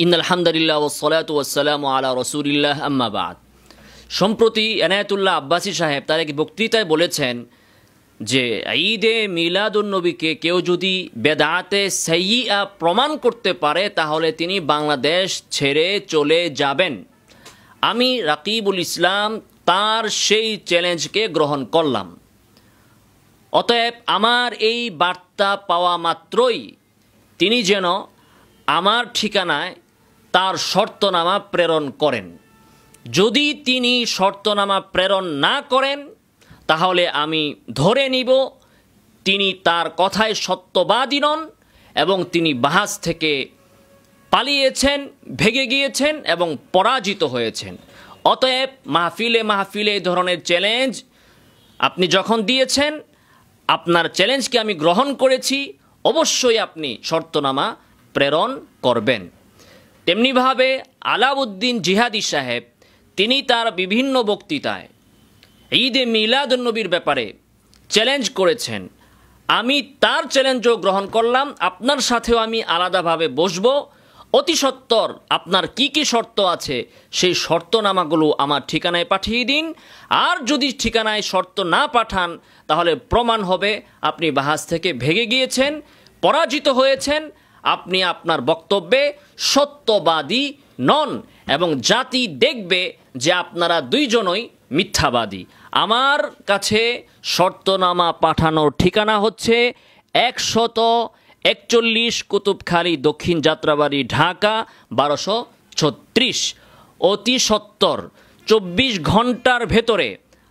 ইন্নাল হামদুলিল্লাহ ওয়াসসালাতু ওয়াসসালামু আলা রাসূলিল্লাহ আম্মা বাদ। সম্প্রতি এনায়েতুল্লাহ আব্বাসী সাহেব তার এক বক্তৃতায় বলেছেন যে ঈদে মিলাদুন্নবীকে কেউ যদি বেদাতে সাইয়্যিআ প্রমাণ করতে পারে তাহলে তিনি বাংলাদেশ ছেড়ে চলে যাবেন। আমি রাকিবুল ইসলাম তার সেই চ্যালেঞ্জকে গ্রহণ করলাম। অতএব আমার এই বার্তা পাওয়া মাত্রই তিনি যেন আমার ঠিকানায় তার শর্তনামা প্রেরণ করেন। যদি তিনি শর্তনামা প্রেরণ না করেন তাহলে আমি ধরে নিব তিনি তার কথায় সত্যবাদী নন এবং তিনি বাহাস থেকে পালিয়েছেন, ভেগে গিয়েছেন এবং পরাজিত হয়েছেন। অতএব মাহফিলে এই ধরনের চ্যালেঞ্জ আপনি যখন দিয়েছেন, আপনার চ্যালেঞ্জকে আমি গ্রহণ করেছি, অবশ্যই আপনি শর্তনামা প্রেরণ করবেন। তেমনিভাবে আলাউদ্দিন জিহাদি সাহেব তিনি তার বিভিন্ন বক্তৃতায় ঈদে মিলাদুন্নবীর ব্যাপারে চ্যালেঞ্জ করেছেন। আমি তার চ্যালেঞ্জও গ্রহণ করলাম। আপনার সাথেও আমি আলাদাভাবে বসবো। অতি সত্বর আপনার কি কি শর্ত আছে সেই শর্তনামাগুলো আমার ঠিকানায় পাঠিয়ে দিন। আর যদি ঠিকানায় শর্ত না পাঠান তাহলে প্রমাণ হবে আপনি বাহাস থেকে ভেগে গিয়েছেন, পরাজিত হয়েছেন, আপনি আপনার বক্তব্যে সত্যবাদী নন এবং জাতি দেখবে যে আপনারা দুইজনই মিথ্যাবাদী। আমার কাছে শর্তনামা পাঠানোর ঠিকানা হচ্ছে 141 কুতুবখালী, দক্ষিণ যাত্রাবাড়ি, ঢাকা 1236। অতি সত্বর 24 ঘন্টার ভেতরে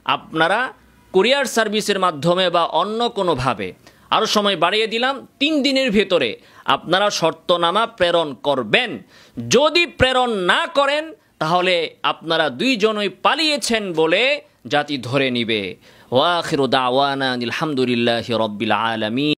আপনারা কুরিয়ার সার্ভিসের মাধ্যমে বা অন্য কোনোভাবে, আরও সময় বাড়িয়ে দিলাম, 3 দিনের ভেতরে আপনারা শর্তনামা প্রেরণ করবেন। যদি প্রেরণ না করেন তাহলে আপনারা দুইজনই পালিয়েছেন বলে জাতি ধরে নিবে। ওয়া আখিরু দাওয়ানা আলহামদুলিল্লাহি রাব্বিল আলামিন।